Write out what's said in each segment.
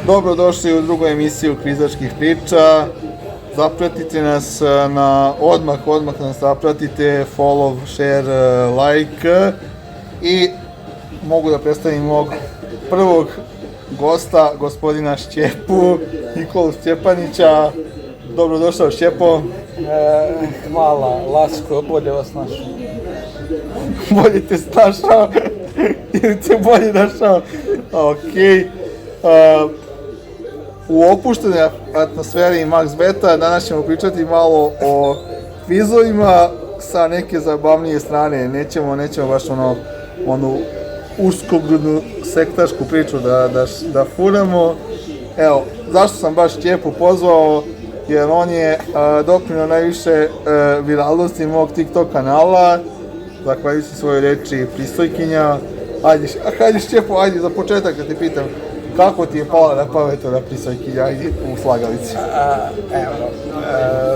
Dobrodošli u drugu emisiju Kvizačkih priča. Zapratite nas odmah nas zapratite, follow, share, like. I mogu da predstavim mog prvog gosta, gospodina Šćepu, Nikolu Šćepanića. Dobrodošao, Šćepo. Hvala, Lasko, bolje vas našao. Bolje te snašao ili te bolje našao? Okej. U opuštenoj atmosferi Max Beta danas ćemo pričati malo o kvizovima sa neke zabavnije strane. Nećemo baš onu uskogrudnu sektašku priču da furamo. Evo, zašto sam baš Šćepu pozvao? Jer on je doprineo najviše viralnosti mog TikTok kanala, zahvaljujući svojoj reči Pristojkinja. Hajde Šćepo, ajde za početak da te pitam, kako ti je pala na pamet ona Pristojkinja, ajde u slagalici?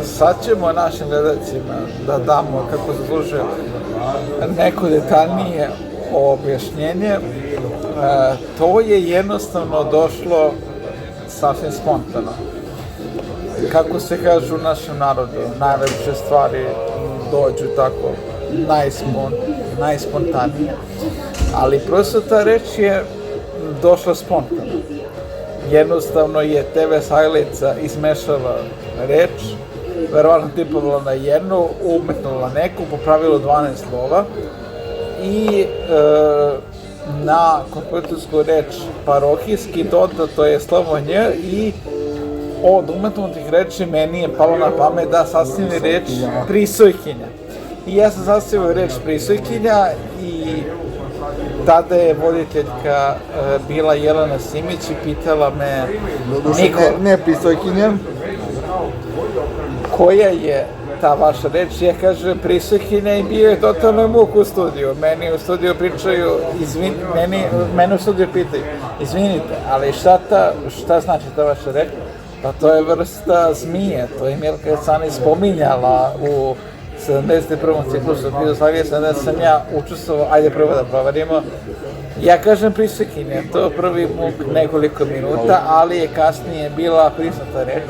Sad ćemo našim gledacima da damo, kako zaslužuje, neko detaljnije objašnjenje. To je jednostavno došlo sasvim spontano. Kako se kaže u našem narodu, najlepše stvari dođu tako najspontanije. Ali prosto ta reč je došla spontano. Jednostavno je TV Sajlica izmešala reč, verovatno tipovala na jednu, umetnula neku, popravila 12 slova i na kompjutersku reč parohijski dodato je slovo nj i od umetnutih reči meni je palo na pamet da sastavim reč Pristojkinja. I ja sam sastavio reč Pristojkinja i tada je voditeljka bila Jelena Simić i pitala me ne Pristojkinja, koja je ta vaša reč? Ja kažem Pristojkinja i bio je totalno muk u studiju. Meni u studiju pričaju, mene u studiju pitaju, izvinite, ali šta znači ta vaša reč? Pa to je vrsta zmije, to je Milka Cani spominjala u 71. ciklusu Kviza, da sam ja učestvovao, ajde prvo da proverimo. Ja kažem Pristojkinja, to je prvi muk nekoliko minuta, ali je kasnije bila priznata reč,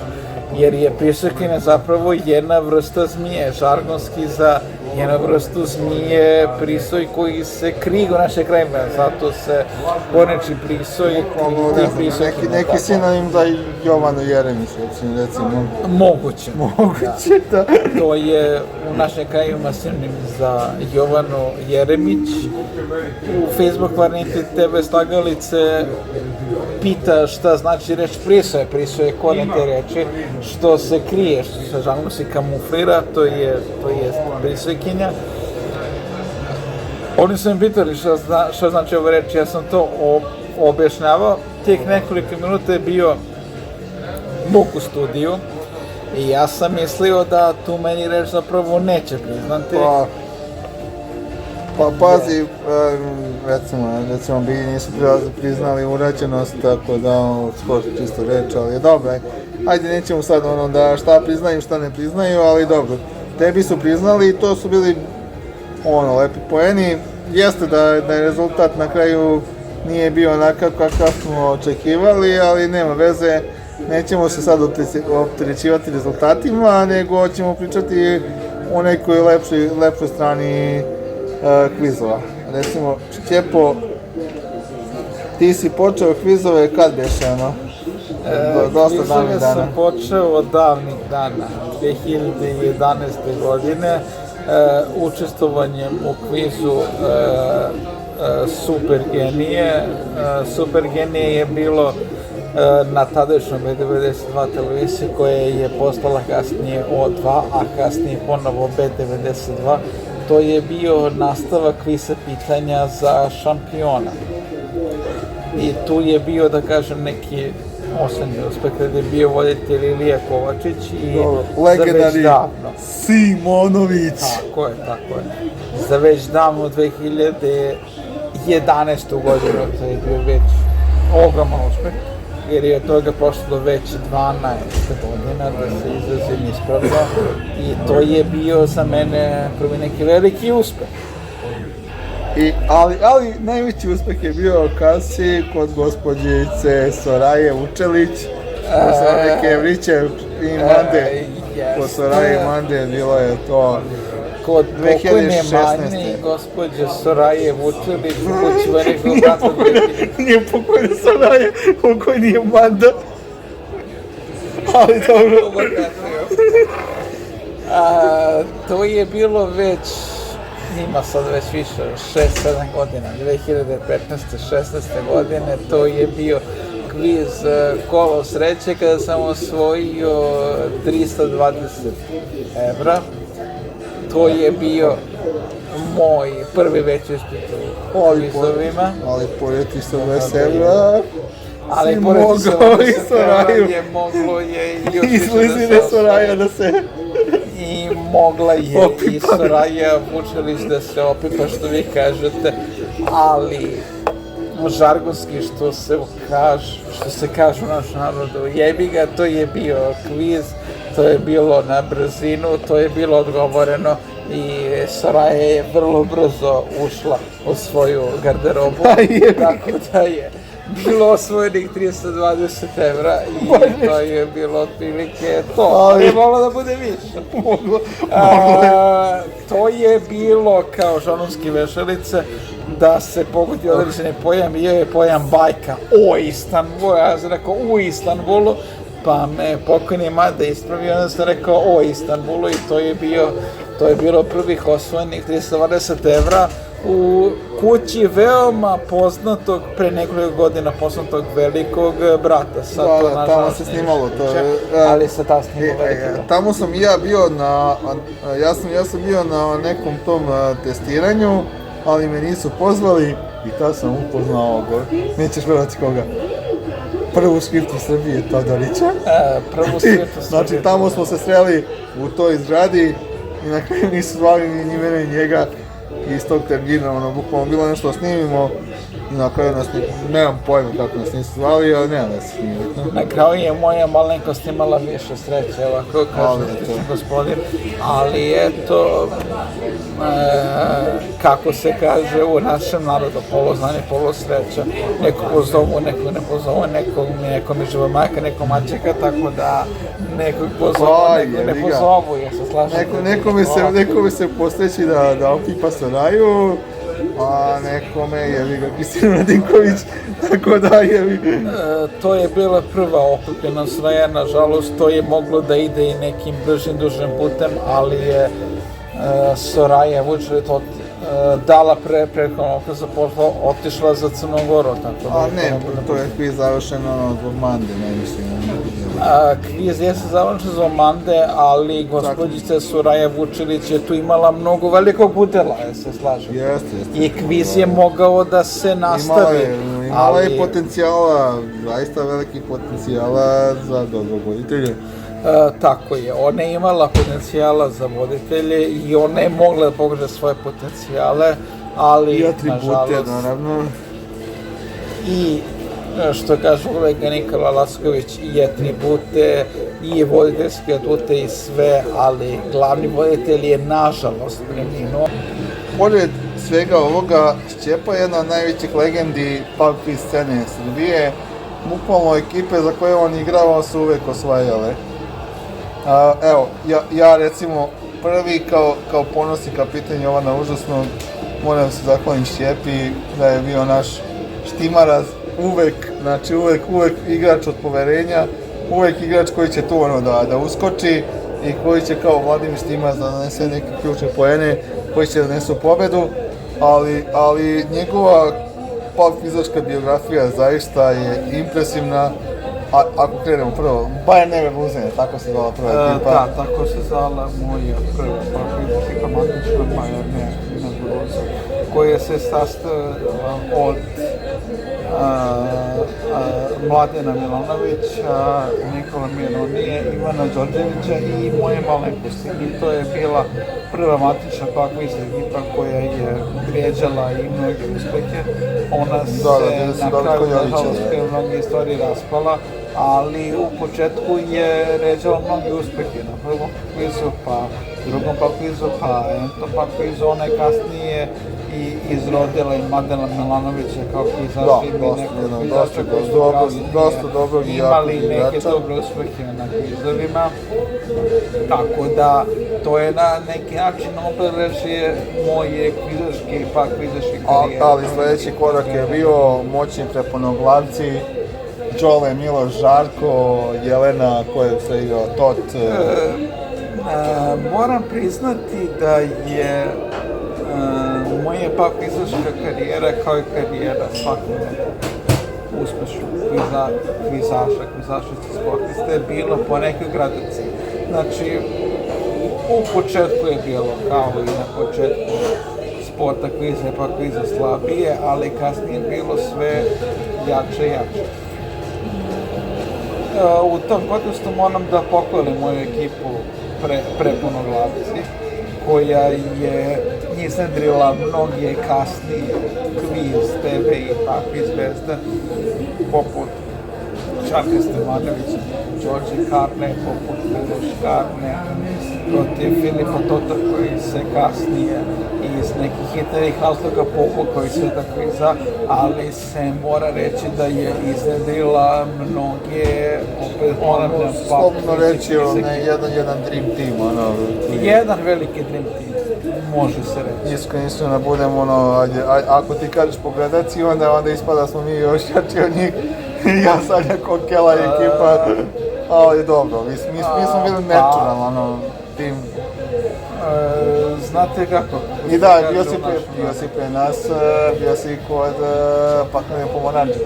jer je Pristojkinja zapravo jedna vrsta zmije, žargonski za jednu vrstu zmije, prisoj koji se kriju u naše krajima, zato se poneči prisoj i ti prisojkinja. Neki sinonim za Jovanu Jeremić, recimo. Moguće, da. To je u našem krajima sinonim za Jovanu Jeremić. U Facebook varijanti TV slagalice pita šta znači reč prisoj. Prisoj je korijen te reči, što se krije, što se žargonski kamuflira, to je prisojkinja. Oni su mi pitali šta znači ova reč, ja sam to objašnjavao. Tek nekoliko minuta je bio muk u studiju i ja sam mislio da tu meni reč zapravo neće priznati. Pa pazi, recimo bi nisu priznali urađenost, tako da skoro čisto reč, ali je dobro. Ajde, nećemo sad da šta priznaju, šta ne priznaju, ali dobro. Tebi su priznali i to su bili lepi poeni. Jeste da je rezultat na kraju nije bio onakav kakav smo očekivali, ali nema veze, nećemo se sad opterećivati rezultatima, nego ćemo pričati o nekoj lepšoj strani kvizova. Recimo, Šćepo, ti si počeo kvizove kad beše, Kvizove sam počeo od davnih dana, 2011. godine, učestvovanjem u kvizu Supergenije. Supergenije je bilo na tadašnjoj B92 televiziji koja je postala kasnije O2, a kasnije ponovo B92. To je bio nastavak kviza pitanja za šampiona. I tu je bio, da kažem, neki osnovni uspeh kada je bio voditelj Ilija Kovačić i legendarni Simonović. Tako je. Za već davno 2011. godinu, to je bio već ogroman uspeh, jer je od toga prošlo već 12 godina, da se izrazim ispravno, i to je bio za mene prvi neki veliki uspeh. Ali najveći uspeh je bio kasnije kod gospođice Soraje Vučelić, posle neke Vriće i Mande, kod Soraje i Mande bilo je to Kod pokojne 2016. manje gospođe Soraje Vučelić, kućivanog brata Dvijeti. Nije pokojna Soraje, pokojni je Manda. Ali dobro. To je bilo već, ima sad već više, 6-7 godina, 2015-16 godine, to je bio kviz Kolo sreće kada sam osvojio 320 evra. To je bio moj prvi veći ispit u kvizovima. Ali pored 320 evra, Ali si pored mogao Soraju i Soraju. je moglo je i još iz više blizine da se Soraja da se... I mogla je i Opipa. Soraja Vučelić da se opipa, što vi kažete, ali žargonski što se kaže u našem narodu, jebi ga, to je bio kviz, to je bilo na brzinu, to je bilo odgovoreno i Soraja je vrlo brzo ušla u svoju garderobu, tako da je bilo osvojenih 320 evra i to je bilo otprilike to, ali je moglo da bude više. To je bilo kao žanonske vešalice, da se pogodi određeni pojam, bio je pojam bajka o Istanbulu, ja sam rekao u Istanbulu, pa me pokojni Mada ispravio, onda sam rekao o Istanbulu i to je bilo prvih osvojenih 320 evra u kući veoma poznatog, pre nekoliko godina poznatog velikog brata. Sad to, Da, tamo se snimalo to. Ali se tamo snimalo velikog brata. Tamo sam i ja bio ja sam bio na nekom tom testiranju, ali me nisu pozvali i tad sam upoznao ovog, nećeš gledati koga. Prvu škriptu Srbije, Todorića. Prvu škriptu Srbije. Znači, tamo smo se sreli u toj zgradi i na kraju nisu zvali ni mene ni njega iz tog termina, bukvalno bilo nešto da snimimo i na kraju nas nemam pojma kako nas nisu zvali, ali nema da se snimimo. Na kraju je moja malenkost imala više sreće, ovako kažem gospodin, ali eto, kako se kaže u našem narodu, poloznanje, polosreća, neko pozovu, neko ne pozovu, neko mi živa majka, neko mačeka, tako da nekog pozovu, neko ne pozovu, ja se slažem. Nekome se posreći da opipa Soraju, a nekome je ga Kristina Radinković, tako da je to je bila prva okupljena Soraja, nažalost, to je moglo da ide i nekim bržim, dužim putem, ali je Soraja Vučelić dala prethodno za posao, otišla za Crnu Goru, tako da... A ne, to je kviz završeno zbog Mande, ne mislim. Kviz je se završen za Mande, ali gospođica Soraja Vučelić je tu imala mnogo velikog udela, se slažem. Jeste. I kviz je mogao da se nastavi. Imala je potencijala, zaista veliki potencijala za dobro voditelje. Tako je, ona je imala potencijala za voditelje i ona je mogla da pokaže svoje potencijale, ali i atribute, nažalost, naravno. I što kaže kolega Nikola Lasković, i atribute, i voditeljske atribute i sve, ali glavni voditelj je nažalost preminuo. Pored svega ovoga, Šćepa je jedna od najvećih legendi pub quiz scene Srbije. Bukvalno ekipe za koje on igrao su uvek osvajale. Evo, ja recimo prvi kao ponosni kapitan Jovana Užasnog moram se zahvalim Šćepi da je bio naš štimaraz uvek igrač od poverenja, uvek igrač koji će tu da uskoči i koji će kao Vladimir Štimac da donese neke ključne poene, koji će da donesu pobedu, ali njegova pub fizačka biografija zaista je impresivna. Ako krenemo prvo, Bayern Never Losing, tako se zvala prva ekipa. Da, tako se zvala moja prva ekipa matična Bayern Never Losing, koja se sastojala od Mladena Milanovića, Nikola Mironije, Ivana Đorđevića i moje malenkosti. I to je bila prva matična pakvista ekipa koja je vrijeđala i mnoge uspehe. Ona se na kraju, nažalost, pre mnoge stvari raspala, ali u početku je ređala mnogi uspehe na prvom pakvizu, pa drugom pakvizu, pa etom pakvizu, ona je kasnije i izrodila i Mladena Milanovića kao kvizača i nekog kvizača koji su dosta dobrog i imali jakog neke igrača. dobre uspehe na kvizovima. Tako da, to je na neki način obeležje moje kvizačke pa kvizačke karijere. Ali sledeći korak je bio moćni preponoglavci, Đole, Miloš, Žarko, Jelena, ko je sve igrao, Tot. Moram priznati da je moja pa kvizačka karijera kao i karijera svakog uspešnog kvizašice sportiste bilo po nekoj gradaciji. Znači, u početku je bilo kao i na početku sporta kviza pa kviza slabije, ali kasnije je bilo sve jače i jače. U tom kontekstu moram da pohvalim moju ekipu Preponoglavci, koja je iznedrila mnoge kasnije kviz, TV i takve zvezde, poput Čarka Stevanovića, Đorđe Karne, poput Miloš Karne, protiv Filipa Tota koji se kasnije iz nekih hitnerih razloga povukao iz sveta kviza, ali se mora reći da je iznedrila mnoge, opet ponavljam, slobodno reći, jedan dream team, jedan veliki dream team, može se reći. Iskreno da budemo, ako ti kažeš po gradaciji, onda ispada smo mi još jači od njih. Ja sam je Kokela ekipa, ali dobro, mi smo bili natural, tim. Znate kako? I da, bio si pre nas, bio si kod Paklenje Pomoranče,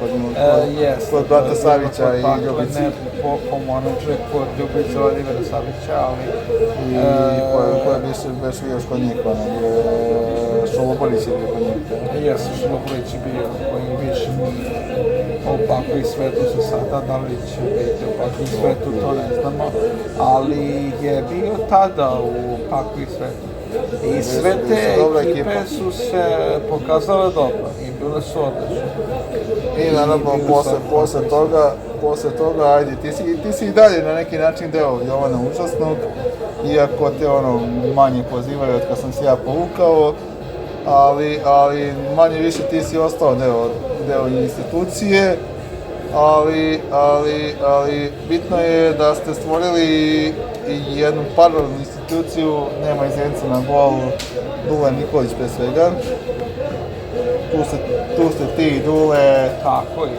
kod brata Savića i Ljubici. Ne Pomoranče, kod Ljubice Olivera Savića, ali... I ko je beš bio još kod njih, Šoloborić je bio kod njih. Jesu, Šoloborić je bio, koji više u Paku i svetu se sada, da li će biti u Paku i svetu, to ne znamo, ali je bio tada u Paku i svetu. I sve te ekipe su se pokazale dobro i bile su odlične. I naravno, posle toga, ajde, ti si i dalje na neki način deo Jovana Užasnog, iako te manje pozivaju od kad sam se ja povukao, ali manje više ti si ostao deo institucije, ali bitno je da ste stvorili i jednu paralelnu instituciju, nema izenca na gol, Dule Nikolić pre svega. Tu ste ti, Dule, tako je.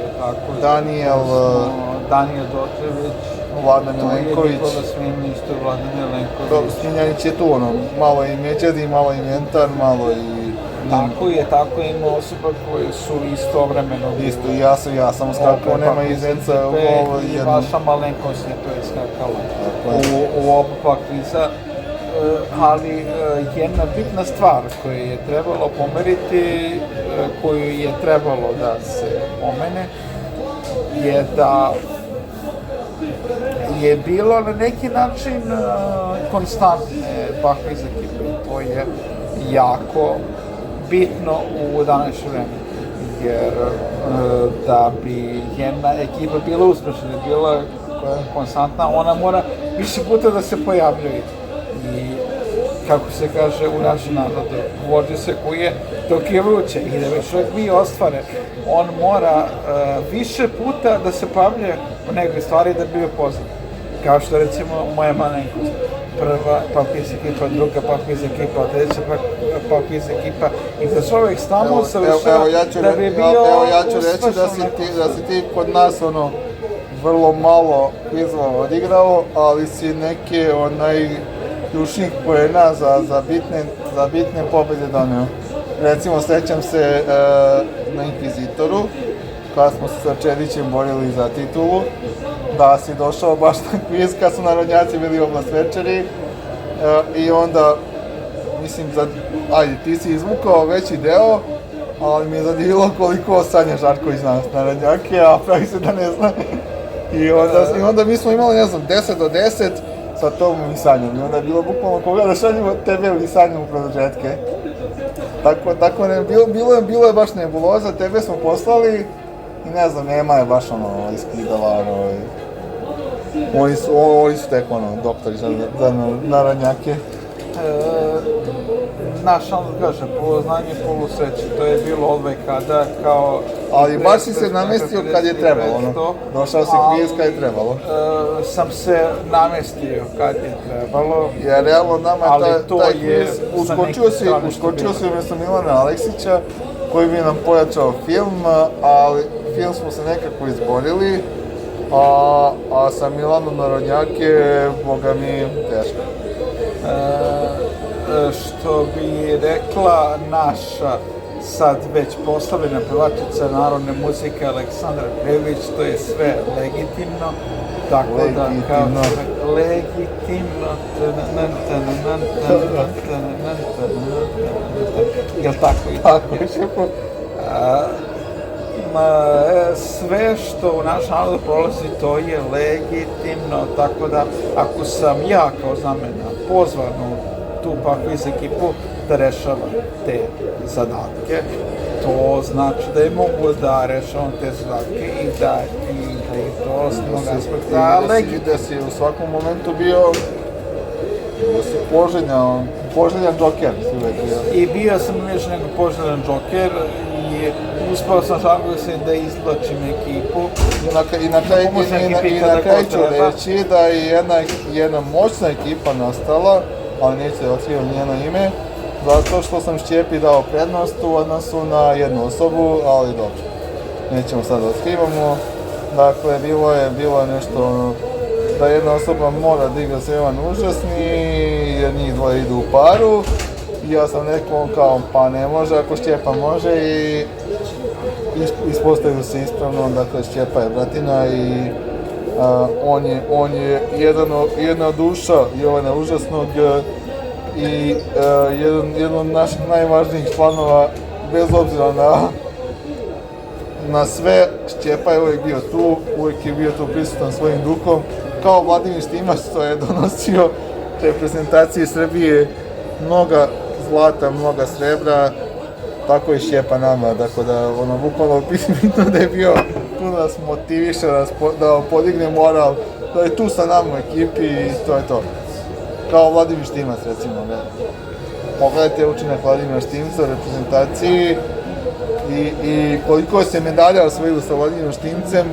Daniel Dotrević, Vladan Milenković. Nikola Smiljanić, to je Vladan Milenković. Smiljanić je tu, malo i Međedi, malo i Mentar, malo i... Tako je, ima osoba koje su istovremeno... Isto, i ja sam skakao, nema izenca u gol. I vaša malenkost je to iskakala u oba kviza. Ali jedna bitna stvar koju je trebalo pomeriti, koju je trebalo da se pomene, je da je bilo na neki način konstantne bakviz ekipe. To je jako bitno u današnje vreme, jer da bi jedna ekipa bila uspešna, bila konstantna, ona mora više puta da se pojavljuje. I kako se kaže u našem narodu, vođe se kuje dok je vruće i da bi čovjek bio ostvaren, on mora više puta da se pojavljuje u nekoj stvari da bi bio poznat. Kao što recimo moja malenkost. Prva pakviz ekipa, druga pakviz ekipa, treća pakviz ekipa i da čovjek stalno usavršava da bi bio Evo ja ću reći da si ti kod nas vrlo malo kvizova odigrao, ali si neke ključnih poena za bitne pobjede doneo. Recimo, sećam se na Inkvizitoru, kada smo se sa Čedićem borili za titulu, da si došao baš na kviz kad su narodnjaci bili oblast večeri i onda, mislim, ajde, ti si izvukao veći deo, ali mi je zadivilo koliko Sanja Žarković zna narodnjake, a pravi se da ne zna. I onda mi smo imali, ne znam, 10-10 sa tobom i Sanjom. I onda je bilo bukvalno koga da šaljemo tebe ili Sanju u produžetke. Tako ne, bilo je baš nebuloza, tebe smo poslali i ne znam, Ema je baš iskidala, oni su tek doktori za narodnjake. naš, ono kaže, poluznanje, polusreće, to je bilo odvek kada kao... Ali baš si se namestio kad je trebalo, ono. Došao si kviz kad je trebalo. Sam se namestio kad je trebalo. Jer realno nama taj kviz, uskočio si umjesto Milana Aleksića, koji bi nam pojačao film, ali film smo se nekako izborili, a sa Milanom Narodnjake, boga mi, teško. Što bi rekla naša sad već poslavljena pevačica narodne muzike Aleksandra Prević, to je sve legitimno, tako da kao legitimno, jel tako i tako? Sve što u našem narodu prolazi, to je legitimno, tako da ako sam ja kao zamena pozvan u tu Kviz ekipu da rešava te zadatke, to znači da je mogu da rešavam te zadatke i da to osnovnog aspekta da si u svakom momentu bio poželjan džoker si uvek bio. I bio sam više nego poželjan džoker i uspao sam da izvlačim ekipu. I na kraju ću reći da je jedna moćna ekipa nastala, ali neću da otkrivam njeno ime, zato što sam Šćepi dao prednost u odnosu na jednu osobu, ali dobro, nećemo sad da otkrivamo. Dakle, bilo je nešto da jedna osoba mora da igra Sevan Užasni, jer njih dvoje idu u paru, i ja sam rekao kao, pa ne može, ako Šćepa može, i ispostavio se ispravno, dakle Šćepa je bratina i on je jedna duša Jovana Užasnog i jedan od naših najvažnijih članova, bez obzira na sve. Šćepa je uvijek bio tu, uvijek je bio tu prisutan svojim duhom, kao Vladimir Štimac, što je donosio reprezentaciji Srbije mnoga zlata, mnoga srebra, tako i Šćepa nama, tako da bukvalno bitno da je bio tu nas motiviše, da podigne moral, da je tu sa nama u ekipi i to je to. Kao Vladimir Štimac, recimo. Pogledajte učinak Vladimira Štimca u reprezentaciji i koliko se medalja osvojilo sa Vladimirom Štimcem,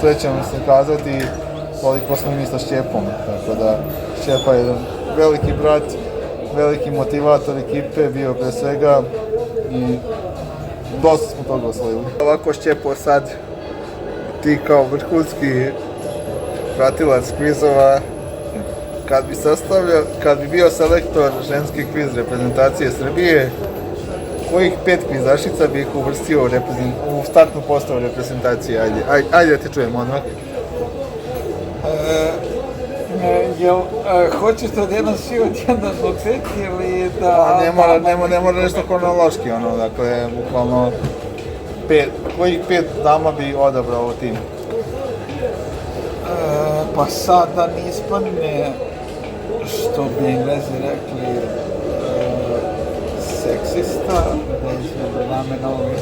sve ćemo se kazati koliko smo mi sa Šćepom. Tako da Šćepa je jedan veliki brat, veliki motivator ekipe, bio pre svega i dosta smo toga osvojili. Ovako Šćepo sad, ti kao vrhunski pratilac kvizova, kad bi bio selektor ženske kviz reprezentacije Srbije, kojih 5 kvizašica bi ih uvrstio u startnu postavu reprezentacije? Ajde da te čujemo odmah. Hoćeš da odjednom svi odjednom odsjeti ili da... Ne mora nešto kronološki, dakle, bukvalno, kojih 5 dama bi odabrao u tim? Pa sad da ne ispadne, što bi Englezi rekli, seksista, da izgleda namena ovih,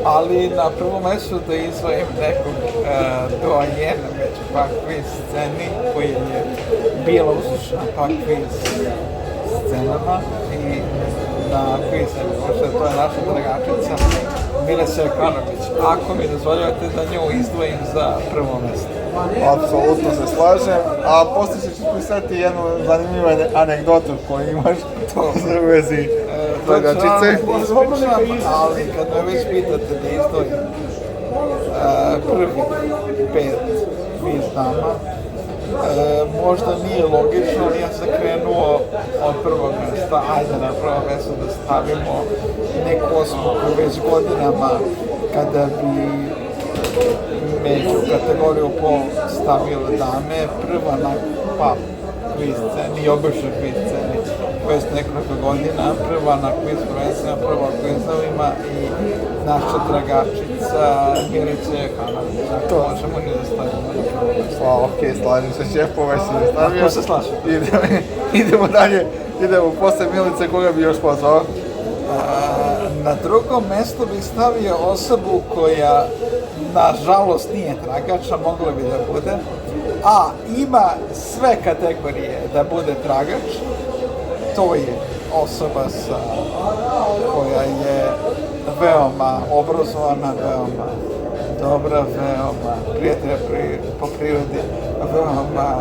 ali na prvom mjestu da izvojim nekog doajena među Kviz sceni, koji je bila uslušna Kviz scenama i na kvizama, to je naša dragačica Milesa Jokanović. Ako mi dozvoljavate da nju izdvojim za prvo mjesto. Apsolutno se slažem, a poslije ćeš pisati jednu zanimljivu anegdotu koju imaš u vezi dragačice. Ali kad me već pitate da izdvojim prvi 5 kviz dama, možda nije logično, ali ja sam krenuo od prvog mjesta. Ajde na prvo mjesto da stavimo neku osobu koju već godinama, kada bi među kategoriju pol stavile dame, prva na kviz sceni i običnoj kviz sceni već nekoliko godina, prva na kviz prvenstvima, prva u kvizovima i naša dragačica Milica Jokanović. To možemo ni da stavimo na prvo mjesto. Okej, slažem se, Šćepo, već si ne stavio. Ako se slažem. Idemo dalje, idemo posle Milice, koga bi još pozvao? Na drugom mjestu bih stavio osobu koja nažalost nije tragača, mogla bi da bude, a ima sve kategorije da bude tragač, to je osoba koja je veoma obrazovana, veoma dobra, veoma prijatelja po prirodi, veoma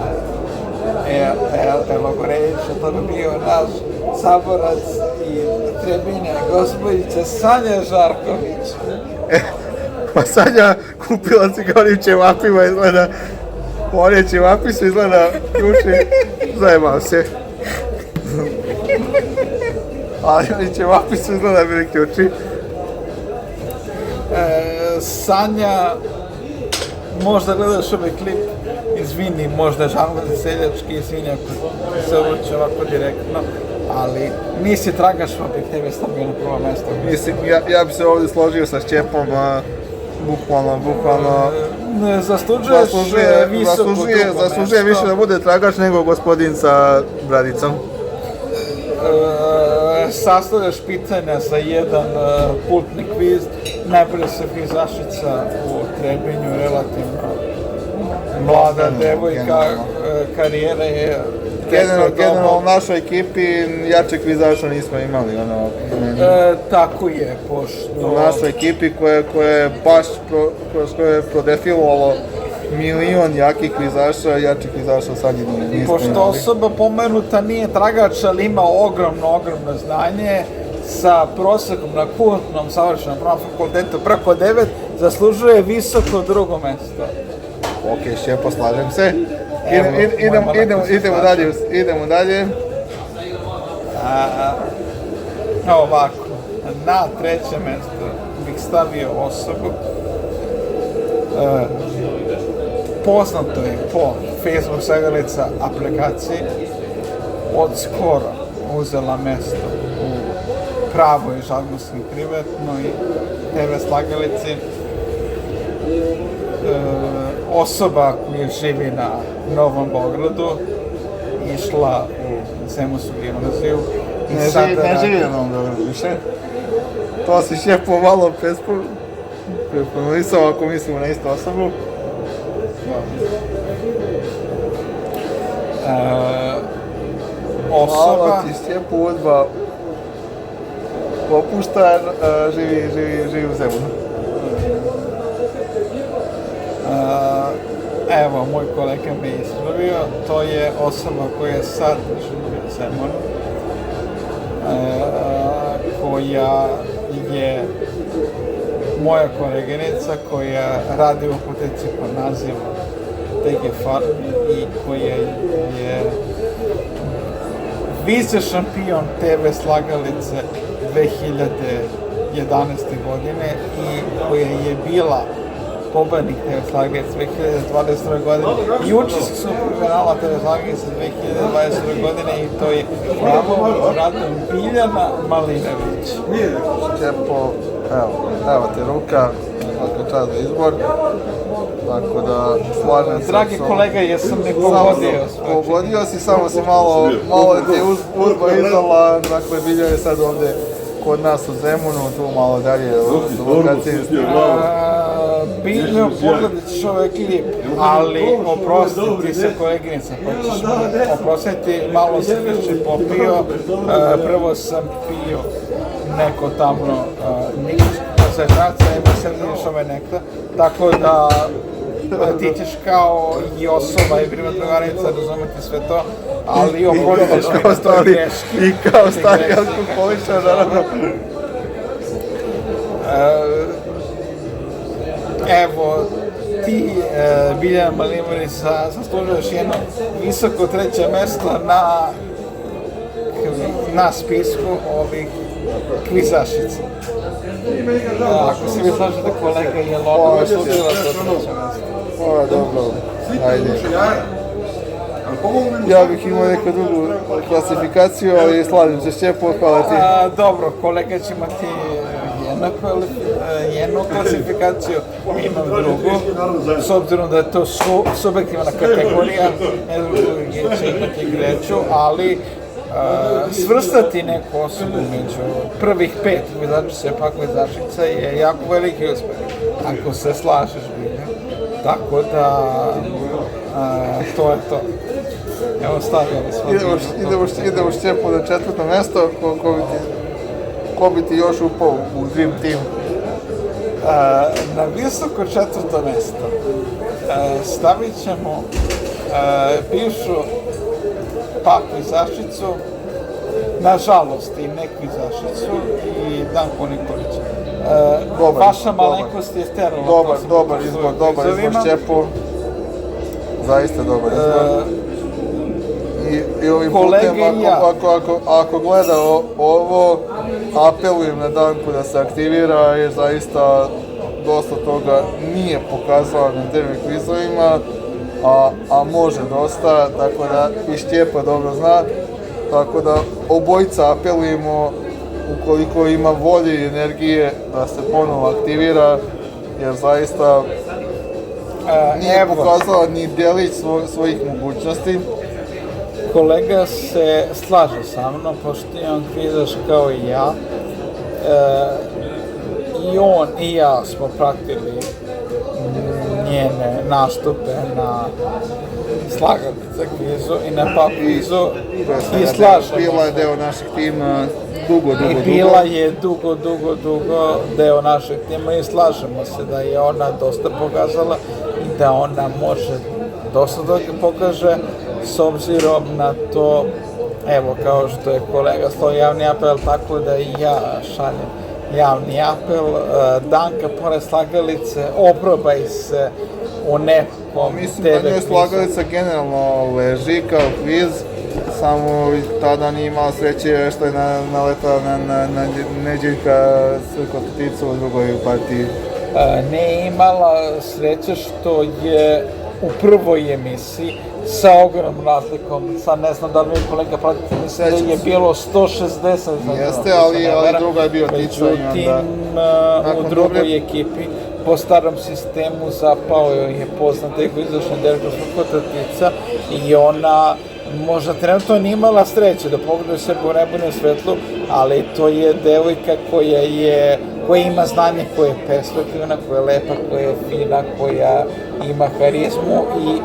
evo reći, to bi bio naš saborac i Trebinja, gospođica Sanja Žarković. Pa Sanja kupila si ga onim ćevapima, izgleda, one ćevapi su izgleda juče, zajebao se. Ali oni ćevapi su izgleda bili ključi. Sanja, možda gledaš ovaj klip, izvini, možda žalno seljački, izvini ako se uruče ovako direktno, ali nisi tragaš, opet tebe stavio na prvo mesto. Mislim, ja bi se ovdje složio sa Šćepom, bukvalno zaslužuje više da bude tragač nego gospodin sa bradicom. Sastavljaš pitanja za jedan pultni kviz, najbolja se kvizašica u Trebinju, relativno mlada devojka, karijera je generalno u našoj ekipi jače kvizaša nismo imali, tako je, pošto u našoj ekipi koja je baš kroz koje je prodefilovalo milion jakih kvizaša, jačih kvizaša sad nismo imali. Pošto osoba pomenuta nije tragač, ali ima ogromno znanje, sa prosekom na kultnom savršenom pravnom fakultetu preko 9, zaslužuje visoko drugo mesto. Ok, Šćepo, slažem se. Idemo dalje. Ovako, na treće mesto bih stavio osobu. Poznato je po Facebook slagalica aplikaciji od skoro uzela mesto u pravoj žalgonskoj privatnoj TV slagalici. Osoba koja živi na Novom Beogradu, išla u Zemunsku gimnaziju. Ne živi na Novom Beogradu više. To si Šćepo malo preponulisao ako mislimo na istu osobu. Osoba... Malo ti Šćepo Udba popušta, živi u Zemunu. Evo, moj kolega me ispravio, to je osoba koja sad živi u Zemunu, koja je moja koleginica koja radi u apoteci pod nazivom TG Farm i koja je vice šampion TV slagalice 2011. godine i koja je bila pobednik TV slagalice 2022. godine i učesnik superfinala TV slagalice 2022. godine i to je radom Biljana Malinović. Šćepo, evo ti ruka, svaka čast za izbor, tako da slažem se. Dragi kolega, jesam ne pogodio. Pogodio si, samo si malo ti je Udba izdala, dakle Bilja je sad ovdje kod nas u Zemunu, tu malo dalje u lokaciji. Biljno pogledat ćeš ovaj klip, ali oprostiti se koleginica, pa ćeš oprostiti, malo sam više popio, prvo sam pio neko tamno ništa, koncentracija, ima se vidiš ovaj nektar, tako da ti ćeš kao i osoba i privatna granica razumeti sve to, ali oprostitiš mi to greški. I kao stari alkoholičar, naravno. Evo, ti, Biljana Malinović, zaslužuješ jedno visoko treće mesto na spisku ovih kvizašica. Ako se vi slažete, kolega Jelona zaslužila to treće mesto. Ovo je dobro, ajde. Ja bih imao neku drugu klasifikaciju, ali slažem se Šćepo, hvala ti. Dobro, kolega će imati jednu klasifikaciju, imam drugu, s obzirom da je to subjektivna kategorija, ne znam gdje će imati greću, ali svrstati neku osobu među prvih 5 kvizačica pa kvizačica je jako veliki uspeh, ako se slažeš, Bilja. Tako da, to je to. Evo stavili smo. Idemo Šćepo na 4. mesto, ko bi ti još upao u Dream Team? Na visoko 4. mesto stavit ćemo bivšu Papu Izašicu, nažalost i neku Izašicu i Danku Nikolića. Vaša malenkost je sterala. Dobar izbor Šćepo. Zaista dobar izbor. I ovim putem, ako gleda ovo, apelujem na Danku da se aktivira, jer zaista dosta toga nije pokazala na intervju kvizovima, a može dosta, tako da i Šćepa dobro zna, tako da obojica apelujemo, ukoliko ima volje i energije, da se ponovo aktivira, jer zaista nije pokazala ni djelić svojih mogućnosti. Kolega se slaže sa mnom, pošto je on kvizaš kao i ja. I on i ja smo pratili njene nastupe na slagalica kvizu i na pop kvizu i slažemo. Bila je deo našeg tima dugo. I bila je dugo deo našeg tima i slažemo se da je ona dosta pokazala i da ona može dosta toga pokaže, s obzirom na to, evo, kao što je kolega slao javni apel, tako da i ja šaljem javni apel. Danka, pored slagalice, oprobaj se u nekom mislim TV da njoj slagalica generalno leži kao kviz, samo tada nije imala sreće što je naletala na Neđeljka Crkoticu u drugoj partiji. Ne imala sreće što je u prvoj emisiji sa ogromnom razlikom, sad ne znam da li mi kolega pratite, mislim da je bilo 160. Jeste, ali druga je bio Tica. Međutim, u drugoj ekipi, po starom sistemu, zapao je poznata i izašla Derko Tica i ona možda trenutno nije imala sreće da pogleda sebe u nebojnom svetlu, ali to je devojka koja ima znanje, koja je perspektivna, koja je lepa, koja je fina, koja ima harizmu i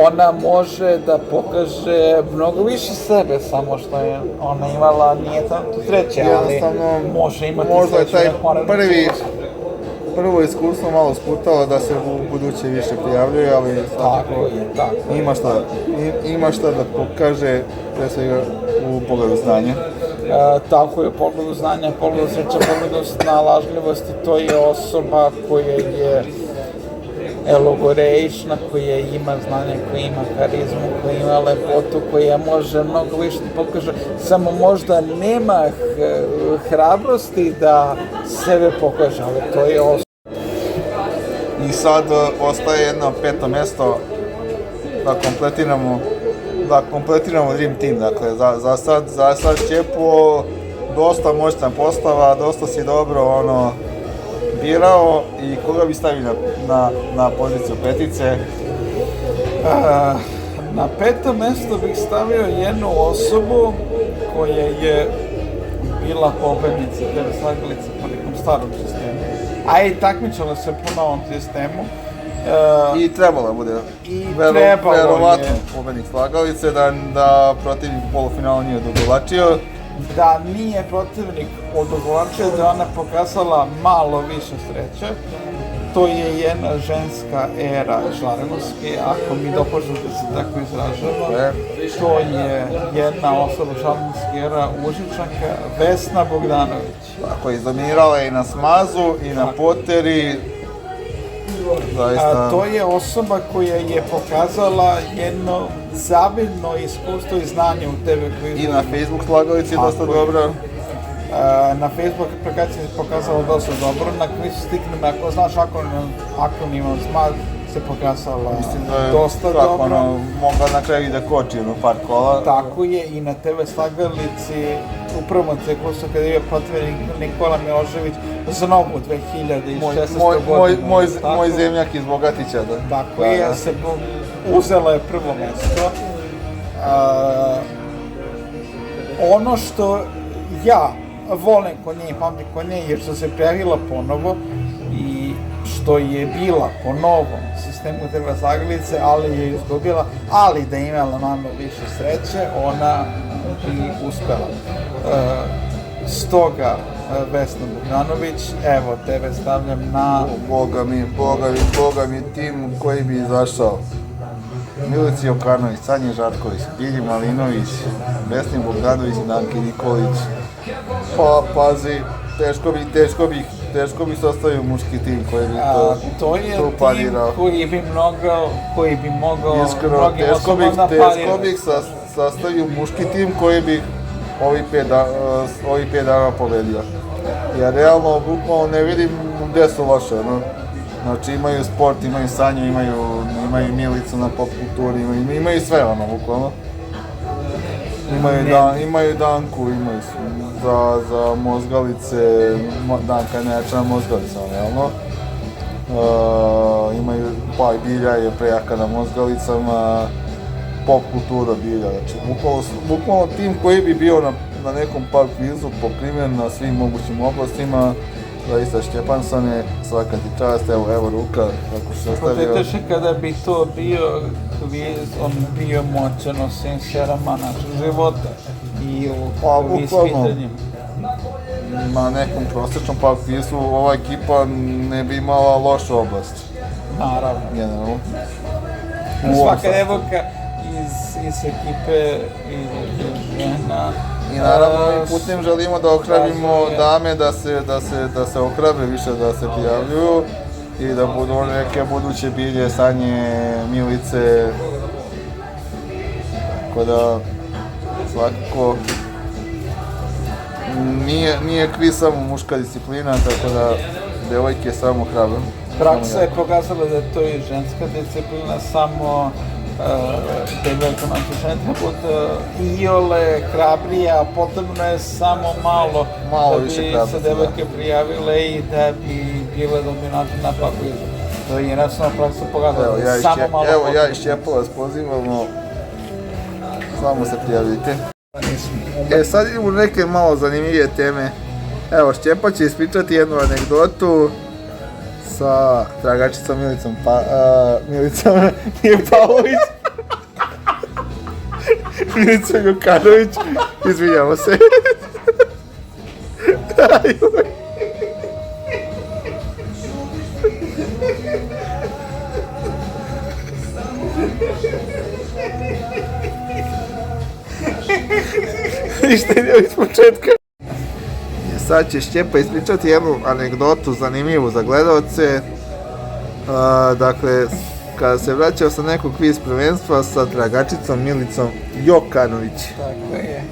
ona može da pokaže mnogo više sebe, samo što je ona imala, nije tamo sreće, ali može imati sreće. Možda je taj prvo iskustvo malo sputalo da se u buduće više prijavljuje, ali tako. Ima šta da pokaže, pre svega u pogledu znanja. Tako je, u pogledu znanja, pogledu sreća, pogledu snalažljivosti, to je osoba koja je elogoreična, koja ima znanje, koja ima harizmu, koja ima lepotu, koja može mnogo više da pokaže, samo možda nema hrabrosti da sebe pokaže, ali to je osoba. I sad ostaje jedno 5. mesto da kompletiramo Dream Team, dakle za sad Šćepo dosta moćna postava, dosta si dobro birao i koga bi stavio na poziciju petice? Na 5. mesto bih stavio jednu osobu koja je bila pobednica TV slagalice po nekom starom sistemu, a i takmičala se po novom sistemu. I trebalo bude verovatno pobednik slagalice, da protivnik u polufinalu nije odugovlačio. Da nije protivnik odugovlačio, da ona pokazala malo više sreće. To je jedna ženska era Žarenovske, ako mi dopuštam da se tako izražava. To je jedna osoba Žarenovske era Užičanka, Vesna Bogdanović. Tako, izdominirala je i na smazu i na poteri. To je osoba koja je pokazala jedno zavidno iskustvo i znanje u TV kvizu. I na Facebook slagalici je dosta dobro. Na Facebook aplikaciji je pokazala dosta dobro, na kvizu stiknem, ako znaš akroniman smad, se pokazala dosta dobro. Mogla na kraju i da koči par kola. Tako je, i na TV slagalici u prvom ciklusu kada je protiv Nikola Milošević za novu 2016. godinu. Moj zemljak iz Bogatića. Tako je, uzela je prvo mesto. Ono što ja volim kod nje i pamtim kod nje je što se prijavila ponovo i što je bila po novom sistemu Drva Zaglice, ali je izgubila, ali da je imala malo više sreće, ona bi uspela. Stoga, Vesna Bogdanović, evo tebe stavljam na... Boga mi tim koji bi izašao. Milica Jokanović, Sanja Žarković, Bilji Malinović, Vesna Bogdanović i Danki Nikolić. Pa, pazi, teško bi se ostavio muški tim koji bi to je tu tim parirao. koji bi mogao Iskreno, mnogim osobama da teško bih sastavio muški tim koji bi ovih 5 dana pobedio. Ja realno, bukvalno ne vidim gde su loše, no. Znači imaju sport, imaju Sanju, imaju Milicu na pop kulturi, imaju sve ono, bukvalno. Imaju Danku, imaju za mozgalice, Danka je najjača mozgalica, realno. Imaju, pa i Bilja je prejaka na mozgalicama, pop kultura Bilja, znači bukvalno tim koji bi bio na nekom par kvizu pokriven na svim mogućim oblastima. Zaista Šćepansone, svaka ti čast, evo ruka, kako se ostavio. Poteteše kada bi to bio kviz, on bio moćan o svim sferama našeg života i u ispitanjima. Na nekom prosječnom par kvizu ova ekipa ne bi imala lošu oblast. Naravno. Generalno. Svaka devojka iz ekipe i žena. I naravno i putem želimo da ohrabrimo dame da se ohrabre više da se prijavljuju i da budu neke buduće Bilje, Sanje, Milice. Tako da svakako nije kviz samo muška disciplina, tako da devojke samo hrabre. Praksa je pokazala da je to i ženska disciplina, samo devojka nam se žena bude iole hrabrija, a potrebno je samo malo da bi se devojke prijavile i da bi bile dominantne na pakvizu. To je jednostavno praksa pokazala da je samo malo potrebno. Evo ja iz Šćepa vas pozivamo, samo se prijavite. Sad idemo neke malo zanimljivije teme. Evo, Šćepa će ispričati jednu anegdotu sa tragačicom Milicom nije Pavlović. Milica Jokanović, izvinjamo se. Ništa nije iz početka. Sad će Šćepa ispričati jednu anegdotu zanimljivu za gledalce. Dakle, kada se vraćao sa nekog kviz prvenstva sa tragačicom Milicom Jokanović. Tako je.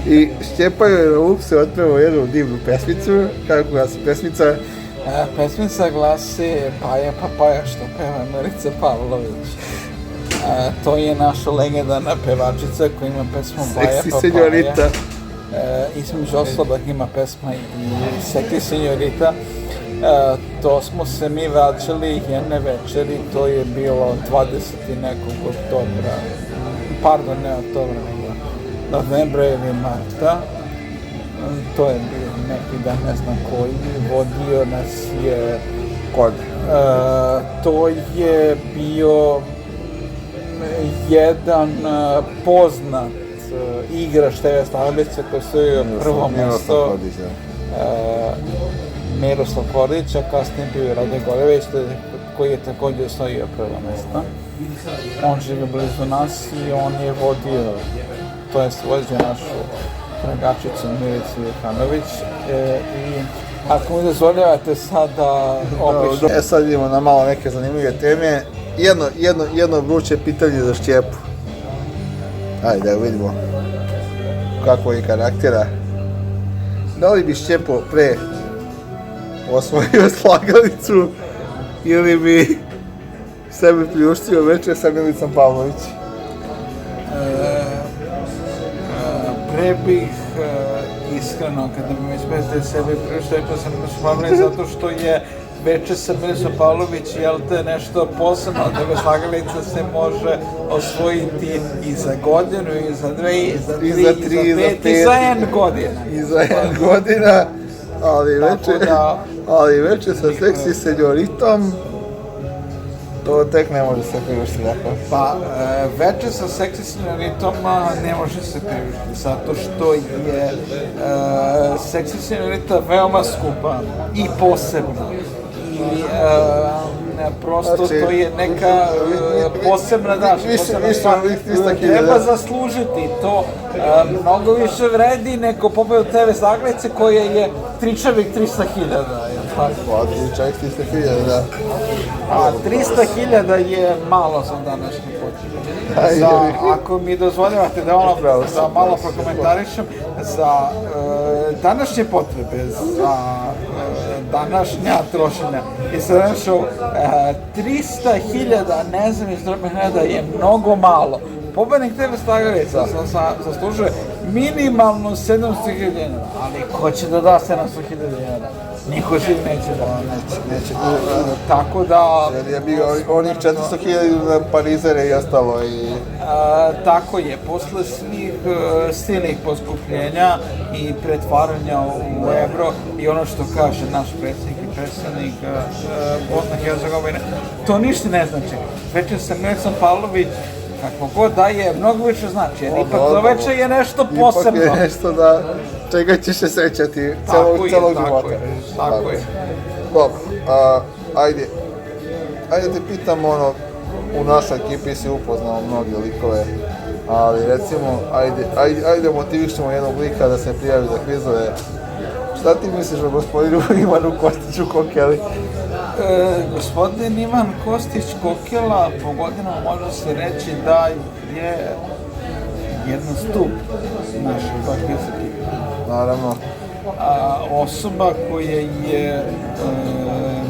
I Šćepa joj na luk se otpevao jednu divnu pesmicu. Kako glasi pesmica? Pesmica glasi Paja Papaja što peva Milica Pavlović. To je naša legendarna pevačica koja ima pesmu Paja Seksi Papaja. senjorita. Između ostalog ima pesma i Seksi senjorita. To smo se mi vraćali jedne večeri, to je bilo 20. nekog oktobra, pardon, ne oktobra, nego novembra ili marta. To je bio neki dan, ne znam koji, vodio nas je... Kod? To je bio jedan poznat igrač TV Slavice koji je prvo mesto Miroslav Kordić, a kasnije bio je Rade Gorević koji je također osvojio prvo mesto. On živi blizu nas i on je vodio, to jest vodio našu tragačicu Milicu Jokanović. I ako mi dozvoljavate sad da opišem... Sad idemo na malo neke zanimljive teme. Jedno vruće pitanje za Šćepu. Ajde da vidimo kako je karaktera. Da li bi Šćepo pre osvojio slagalicu ili bi sebi priuštio večer sa Milicom Pavlović? Pre bih iskreno, kada bi mi spetili sebi priuštio večer sa Milicom Pavlović, zato što je večer sa Milicom Pavlović, jel te, nešto posebno, da slagalica se može osvojiti i za godinu, i za dve, i za tri, i za pet, i za N godina. I za N godina, ali večer... Tako da, Ali večer sa seksi senjoritom, to tek ne može se priuštiti, dakle. Pa, večer sa seksi senjoritom ne može se priuštiti, zato što je seksi senjorita veoma skupa i posebna. I prosto Znači, to je neka posebna daš, posebna stvar. Treba zaslužiti to. Mnogo više vredi neko pobeo TV zagranice koja je tričavih 300.000. Pa, čak 300.000, da. A 300.000 je malo za današnje potrebe. Ako mi dozvoljavate da malo prokomentarišem, za današnje potrebe, za današnja trošenja i sad našao 300.000 nezavisnih reda je mnogo malo. Pobednik TV Stagarica zaslužuje minimalno 700.000 dinara, ali ko će da da 700.000 dinara? Niko živ neće da neće. Tako da... Je bio onih 400.000 parizere i ostalo i... Tako je, posle svih silnih poskupljenja i pretvaranja u evro i ono što kaže naš predsjednik i predstavnik Bosne i Hercegovine, to ništa ne znači. Večer sa Milicom Pavlović, kako god da je, mnogo više znači, jer ipak to večer je nešto posebno. Ipak je nešto da, čega ćeš se sećati celog života. Tako je. Dobro, ajde te pitam u našoj ekipi si upoznao mnogi likove, ali recimo, ajde motivišemo jednog lika da se prijavi za kvizove. Šta ti misliš o gospodinu Ivanu Kostiću Kokeli? Gospodin Ivan Kostić Kokela po godinama može se reći da je jedan stup naše kvizike. Naravno. Osoba koja je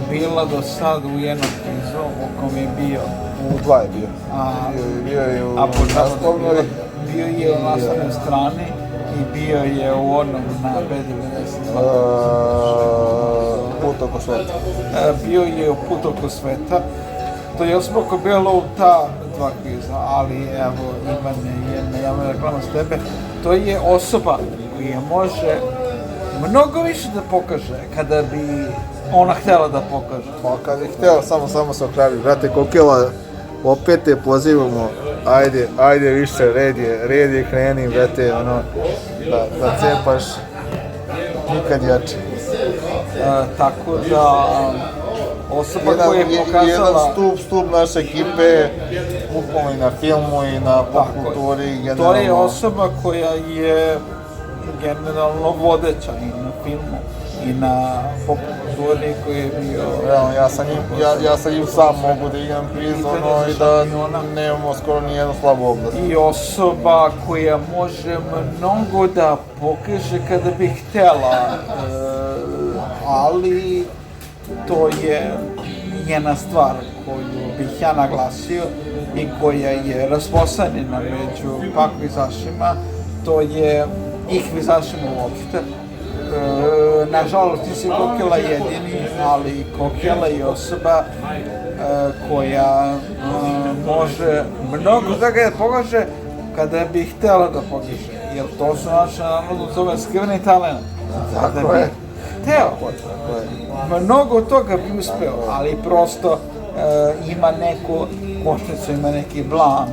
bila do sad u jednom kvizu u kom je bio. U dva je bio. Bio je u naslovnoj. Bio je u naslovnoj strani i bio je u onom na B92. Put oko sveta. Bio je u Put oko sveta. To je osoba koja je bila u ta dva kviza, ali evo, Ivane, jedna javna reklama s tebe. To je osoba koja može mnogo više da pokaže kada bi ona htjela da pokaže. Pa kad bi htjela, samo se okravi. Brate Kokela, opet te pozivamo, ajde više, red je kreni, brate, da cepaš nikad jače. Tako da, osoba koja je pokazala... Jedan stup naše ekipe, bukvalno i na filmu i na popkulturi. To je osoba koja je generalno vodeća i na filmu i na popkulturi koji je bio... Ja sa njim sam mogu da igram kviz i da nemamo skoro nijednu slabu oblast. I osoba koja može mnogo da pokaže kada bi htjela, ali to je njena stvar koju bih ja naglasio i koja je rasposanjena među pak kvizašima, to je i kvizašima uopšte. Nažalost, nisi Kokela jedini, ali Kokela je osoba koja može mnogo toga da pokaže kada bi htjela da pokaže, jer to su naše narodno zove skriveni talent. Tako je. Hteo. Mnogo toga bi uspeo, ali prosto ima neku košnicu, ima neki blam,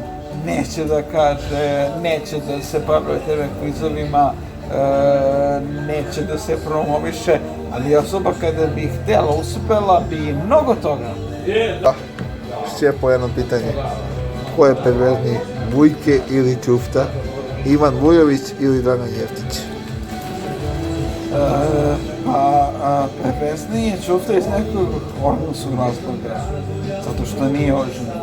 neće da kaže, neće da se bavlja TV kvizovima, neće da se promoviše, ali osoba kada bi htjela, uspela bi mnogo toga. Šćepo jedno pitanje. Ko je perverzniji, Vujke ili Čufta? Ivan Vujović ili Dragan Jeftić? Perverzniji je Čufta iz nekog odnosnog razloga, zato što nije oženjen.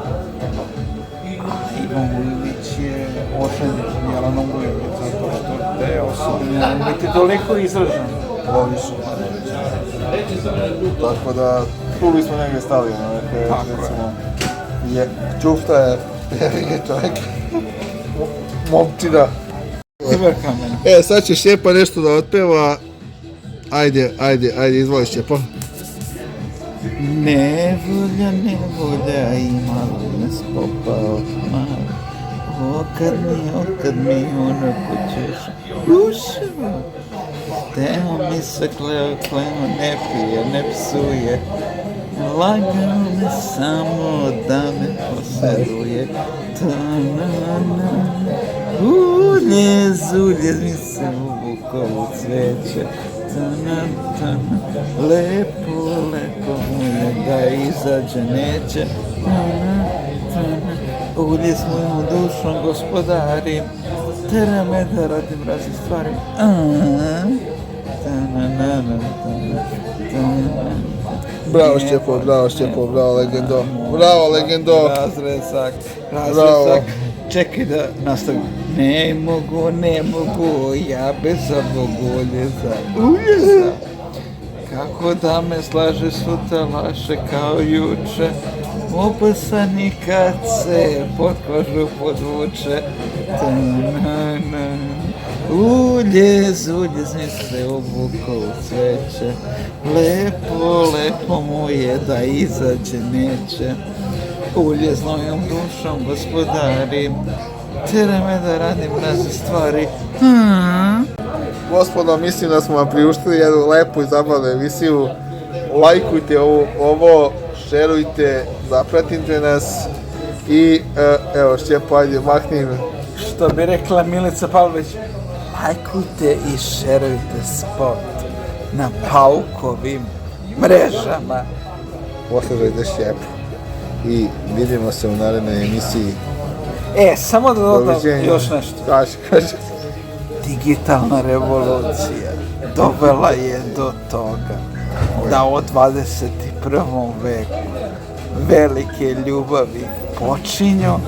Ivan Vujović je oženjen, Jelena Vujović, zato što te osobe ne biti toliko izražene. Logično. Tako da, tu bismo negdje stavili, recimo, Čufta je veliki čovjek, momčina. Sad će Šćepa nešto da otpeva, ajde, izvoli Šćepa. Nevolja, imalo nas popao malo. Okad mi onako ćeš ušao. Teo mi se kleo ne pije, ne psuje, lagano me samo da me posjeduje. Ulje, zulje mi se uvukao u cveće, lepo, lepo mu je da izađe neće. Ulje s mojom dušom gospodari, tera me da radim razne stvari. Bravo Šćepo, bravo legendo. Bravo legendo. Razrezak. Bravo. Čekaj da nastavim. Ne mogu, ja bez ovog uljeza. Kako da me slaže sutra laše kao juče, opasani kad se pod kožu podvuče. Uljez mi se obukao u cveće, lepo mu je da izađe neće. Uljez mojom dušom gospodari, tera me da radim razne stvari. Gospodo, mislim da smo vam priuštili jednu lepu i zabavnu emisiju. Lajkujte ovo, šerujte, zapratite nas i evo Šćepo, ajde mahni. Što bi rekla Milica Pavlović, lajkujte i šerujte spot na Paukovim mrežama. Poslušajte Šćepo i vidimo se u narednoj emisiji. Samo da dodam još nešto. Kaži. Digitalna revolucija dovela je do toga da u 21. veku velike ljubavi počinju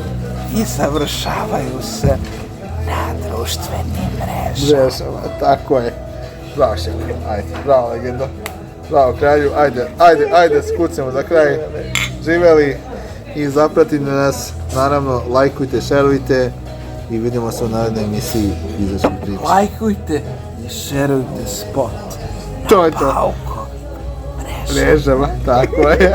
i završavaju se na društvenim mrežama. Tako je. Bravo Šćepo, ajde, bravo legendo. Bravo kralju, ajde skucamo za kraj. Živeli i zapratite nas, naravno lajkujte, šerujte i vidimo se u narednoj emisiji Izašli priče. Lajkujte i šerujte spot To je na to. Paukovim mrežama. Mrežama, tako je.